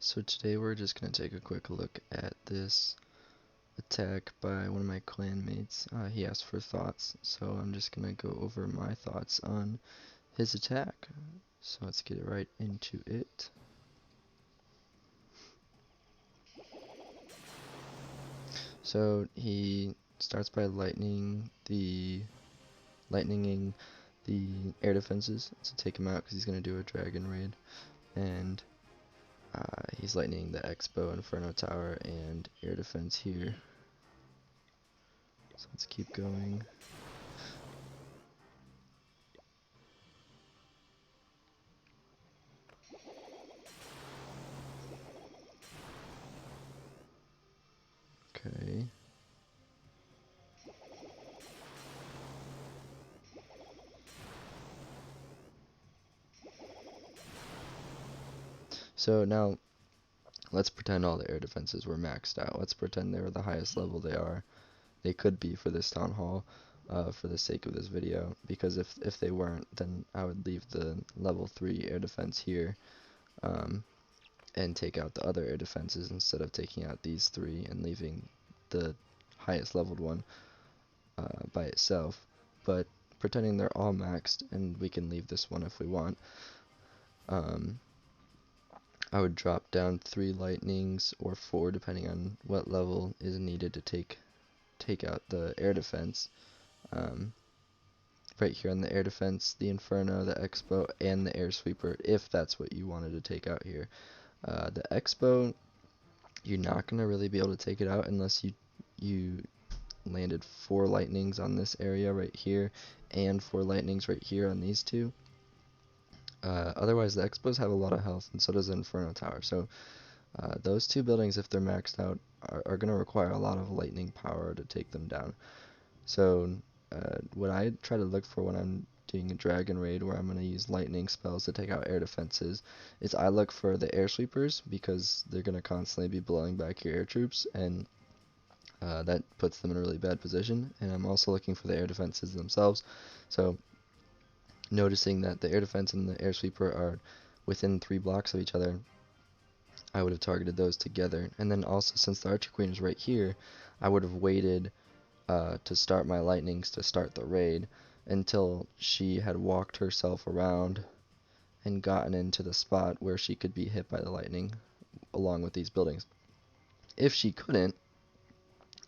So today we're just going to take a quick look at this attack by one of my clanmates. He asked for thoughts, so I'm just going to go over my thoughts on his attack. So let's get right into it. So he starts by lightninging the air defenses to take him out because he's going to do a dragon raid, and he's lightning the Expo, Inferno Tower, and air defense here. So let's keep going. Okay. So now let's pretend all the air defenses were maxed out. Let's pretend they were the highest level they could be for this town hall, for the sake of this video. Because if they weren't, then I would leave the level 3 air defense here, and take out the other air defenses instead of taking out these 3 and leaving the highest leveled one by itself. But pretending they're all maxed, and we can leave this one if we want. I would drop down 3 lightnings or 4 depending on what level is needed to take out the air defense. Right here on the air defense, the Inferno, the Expo, and the air sweeper, if that's what you wanted to take out here. The Expo, you're not going to really be able to take it out unless you landed 4 lightnings on this area right here and 4 lightnings right here on these two. Otherwise, the Expos have a lot of health, and so does the Inferno Tower. So those 2 buildings, if they're maxed out, are going to require a lot of lightning power to take them down. So what I try to look for when I'm doing a dragon raid where I'm going to use lightning spells to take out air defenses is I look for the air sweepers, because they're going to constantly be blowing back your air troops, and that puts them in a really bad position. And I'm also looking for the air defenses themselves. So noticing that the air defense and the air sweeper are within 3 blocks of each other, I would have targeted those together. And then also, since the Archer Queen is right here, I would have waited to start my lightnings to start the raid until she had walked herself around and gotten into the spot where she could be hit by the lightning along with these buildings. If she couldn't,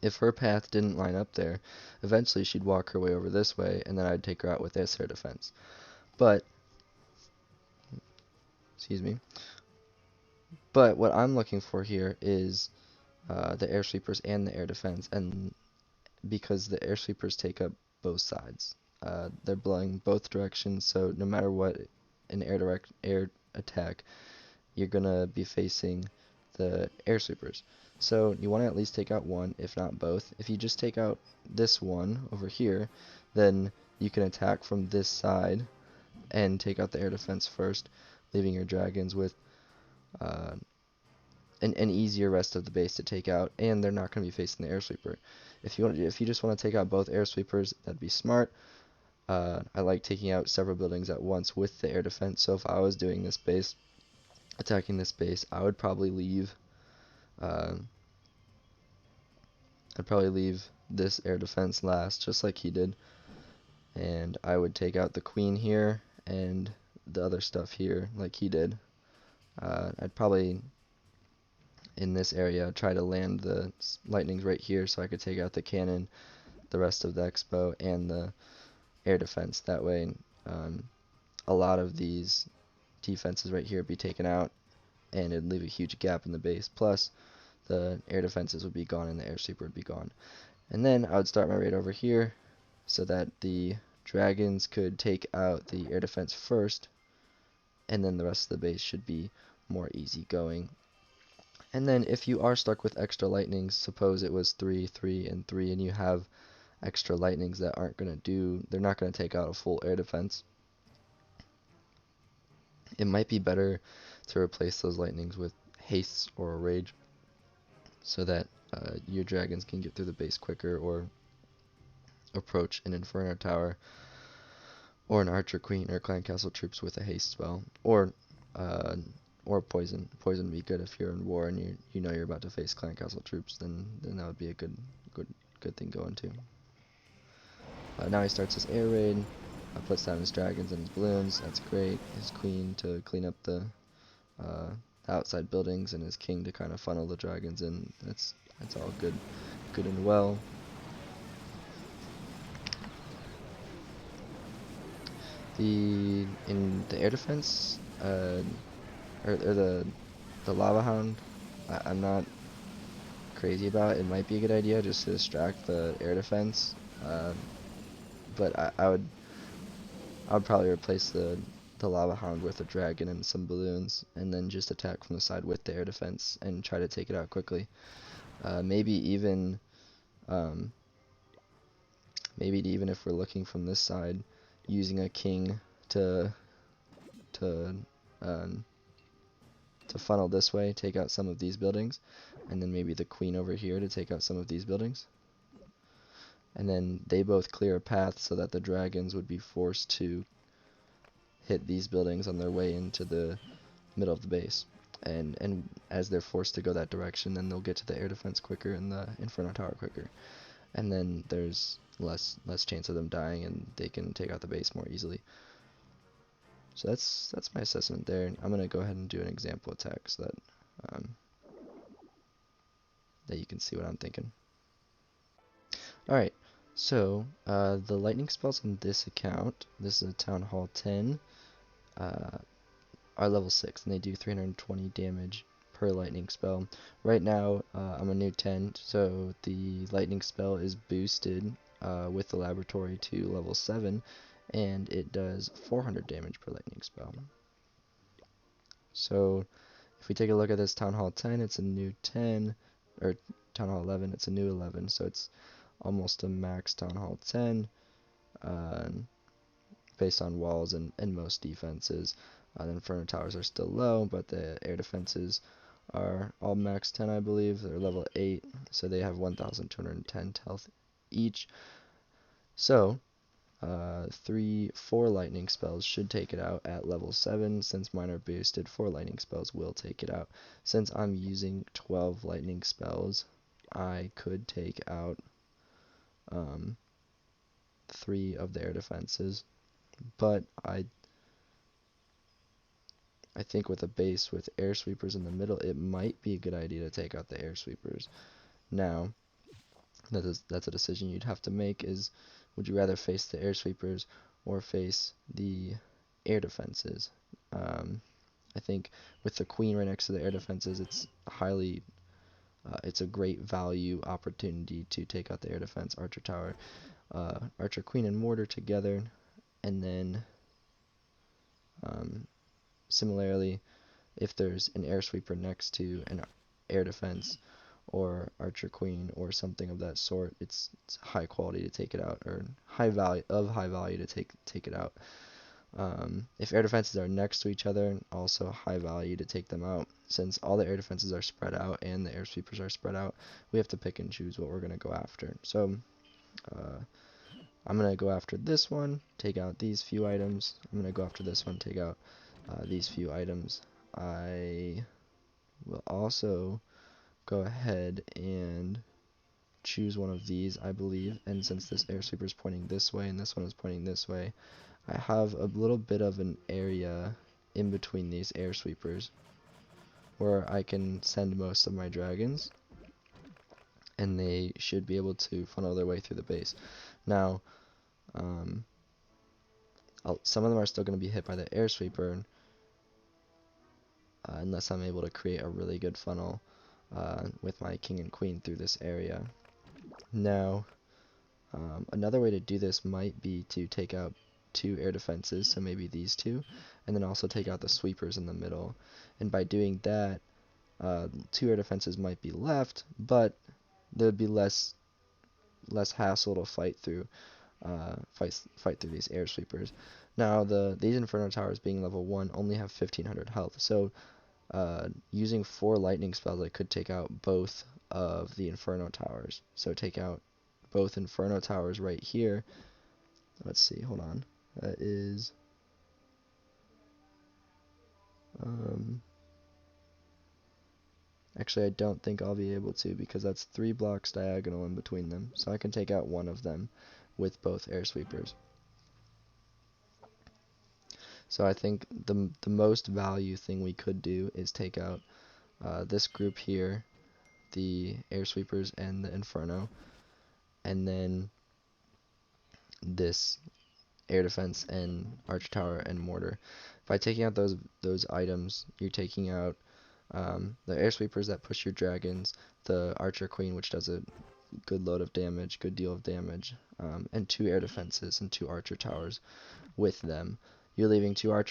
if her path didn't line up there, eventually she'd walk her way over this way, and then I'd take her out with this air defense. But, excuse me, but what I'm looking for here is the air sweepers and the air defense, and because the air sweepers take up both sides. They're blowing both directions, so no matter what an air attack, you're gonna be facing the air sweepers. So you want to at least take out one, if not both. If you just take out this one over here, then you can attack from this side and take out the air defense first, leaving your dragons with an easier rest of the base to take out, and they're not going to be facing the air sweeper. If you just want to take out both air sweepers, that'd be smart. I like taking out several buildings at once with the air defense. So if I was doing this base, attacking this base, I'd probably leave this air defense last, just like he did, and I would take out the queen here and the other stuff here, like he did. I'd probably, in this area, try to land the lightnings right here so I could take out the cannon, the rest of the Expo, and the air defense. That way, a lot of these defenses right here would be taken out, and it'd leave a huge gap in the base. Plus, the air defenses would be gone and the air sweeper would be gone. And then I would start my raid over here so that the dragons could take out the air defense first, and then the rest of the base should be more easy going. And then if you are stuck with extra lightnings, suppose it was 3, 3, and 3, and you have extra lightnings that they're not going to take out a full air defense, it might be better to replace those lightnings with hastes or a rage, so that your dragons can get through the base quicker, or approach an Inferno Tower or an Archer Queen or Clan Castle troops with a haste spell, or or poison. Poison would be good if you're in war and you know you're about to face clan castle troops. Then that would be a good good thing going to. Now he starts his air raid. Puts down his dragons and his balloons. That's great. His queen to clean up uh, the outside buildings, and his king to kind of funnel the dragons in. That's all good and well. In the air defense, or the lava hound, I'm not crazy about. It might be a good idea just to distract the air defense, but I would probably replace the lava hound with a dragon and some balloons, and then just attack from the side with the air defense and try to take it out quickly. Maybe even um, if we're looking from this side, using a king to to um, to funnel this way, take out some of these buildings, and then maybe the queen over here to take out some of these buildings. And then they both clear a path so that the dragons would be forced to hit these buildings on their way into the middle of the base. And as they're forced to go that direction, then they'll get to the air defense quicker and the Inferno Tower quicker. And then there's less chance of them dying, and they can take out the base more easily. So that's my assessment there. I'm gonna go ahead and do an example attack so um, that you can see what I'm thinking. All right. So the lightning spells on this account, this is a TownHall 10, uh, are level 6, and they do 320 damage per lightning spell. Right now, I'm a new 10, so the lightning spell is boosted with the laboratory to level 7, and it does 400 damage per lightning spell. So if we take a look at this TownHall 10, it's a new 10, or TownHall 11, it's a new 11, so it's almost a max TownHall 10. Uh, Based on walls and most defenses. The Inferno Towers are still low, but the air defenses are all max 10, I believe. They're level 8, so they have 1,210 health each. So, 4 lightning spells should take it out at level 7. Since mine are boosted, 4 lightning spells will take it out. Since I'm using 12 lightning spells, I could take out 3 of the air defenses. But I think with a base with air sweepers in the middle, it might be a good idea to take out the air sweepers. Now, that's a decision you'd have to make is, would you rather face the air sweepers or face the air defenses? I think with the queen right next to the air defenses, it's a great value opportunity to take out the air defense archer tower, archer queen and mortar together, and then similarly, if there's an air sweeper next to an air defense or archer queen or something of that sort, it's high quality to take it out, or high value to take it out. If air defenses are next to each other, also high value to take them out. Since all the air defenses are spread out and the air sweepers are spread out, we have to pick and choose what we're going to go after. So I'm going to go after this one, take out these few items. I'm going to go after this one, take out these few items. I will also go ahead and choose one of these, I believe, and since this air sweeper is pointing this way and this one is pointing this way, I have a little bit of an area in between these air sweepers where I can send most of my dragons, and they should be able to funnel their way through the base. Now, some of them are still going to be hit by the air sweeper, unless I'm able to create a really good funnel with my king and queen through this area. Now, another way to do this might be to take out 2 air defenses, so maybe these 2, and then also take out the sweepers in the middle. And by doing that, 2 air defenses might be left, but there would be less hassle to fight through these air sweepers. Now, these Inferno Towers being level 1 only have 1,500 health, so using 4 lightning spells, I could take out both of the Inferno Towers. So take out both Inferno Towers right here. Let's see, hold on. That is Actually, I don't think I'll be able to because that's 3 blocks diagonal in between them. So I can take out one of them with both air sweepers. So I think the most value thing we could do is take out this group here, the air sweepers and the inferno, and then this air defense and arch tower and mortar. By taking out those items, you're taking out the air sweepers that push your dragons, the archer queen, which does a good load of damage, good deal of damage, and 2 air defenses and 2 archer towers with them. You're leaving 2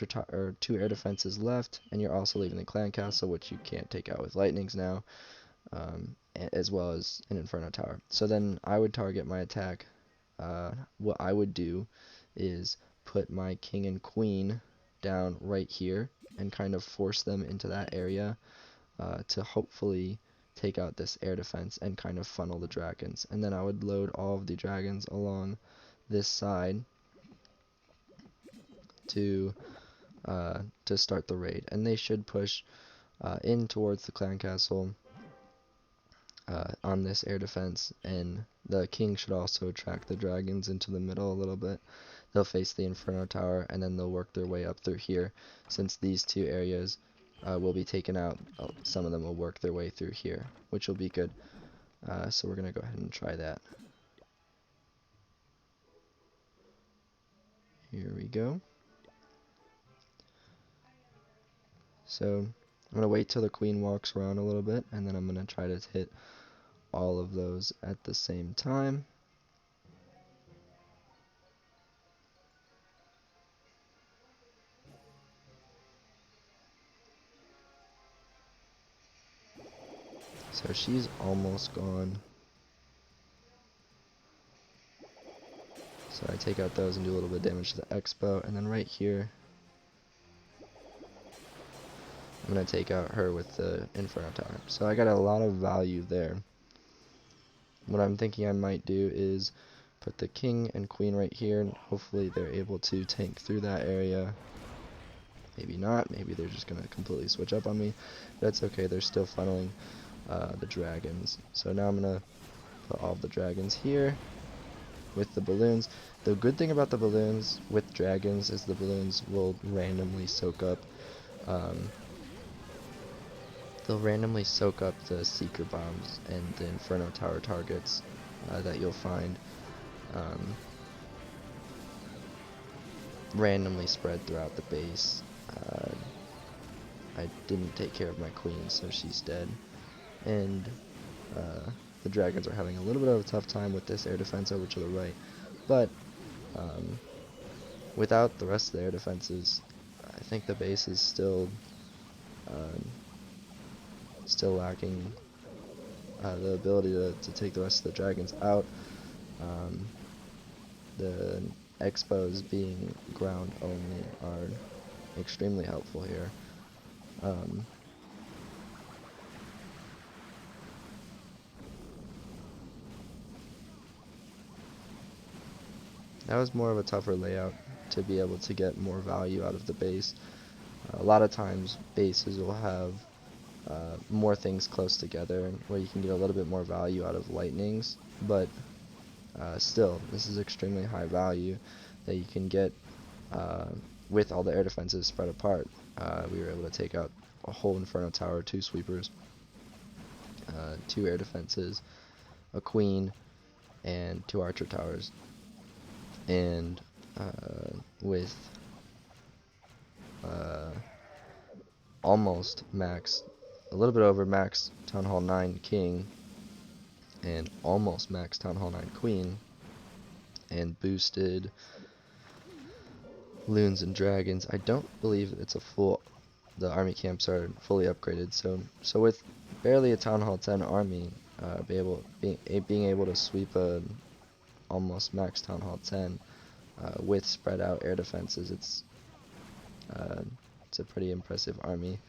2 air defenses left, and you're also leaving the clan castle, which you can't take out with lightnings now, as well as an inferno tower. So then I would target my attack. What I would do is put my king and queen down right here and kind of force them into that area to hopefully take out this air defense and kind of funnel the dragons. And then I would load all of the dragons along this side to start the raid. And they should push in towards the clan castle on this air defense, and the king should also track the dragons into the middle a little bit. They'll face the inferno tower, and then they'll work their way up through here. Since these 2 areas will be taken out, some of them will work their way through here, which will be good. So we're going to go ahead and try that. Here we go. So I'm going to wait till the queen walks around a little bit, and then I'm going to try to hit all of those at the same time. So she's almost gone. So I take out those and do a little bit of damage to the expo, and then right here I'm going to take out her with the inferno tower. So I got a lot of value there. What I'm thinking I might do is put the king and queen right here, and hopefully they're able to tank through that area. Maybe not, maybe they're just going to completely switch up on me. That's okay, they're still funneling the dragons. So now I'm going to put all of the dragons here with the balloons. The good thing about the balloons with dragons is the balloons will randomly soak up the seeker bombs and the inferno tower targets that you'll find randomly spread throughout the base. I didn't take care of my queen, so she's dead, and the dragons are having a little bit of a tough time with this air defense over to the right, but without the rest of the air defenses, I think the base is still lacking the ability to take the rest of the dragons out. The expos being ground only are extremely helpful here. That was more of a tougher layout to be able to get more value out of the base. A lot of times bases will have more things close together where you can get a little bit more value out of lightnings, but still, this is extremely high value that you can get with all the air defenses spread apart. We were able to take out a whole inferno tower, 2 sweepers, 2 air defenses, a queen, and 2 archer towers. And with almost max, a little bit over max TownHall 9 king, and almost max TownHall 9 queen, and boosted loons and dragons. I don't believe it's the army camps are fully upgraded, so with barely a TownHall 10 army, being able to sweep a almost max TownHall 10 with spread out air defenses, it's a pretty impressive army.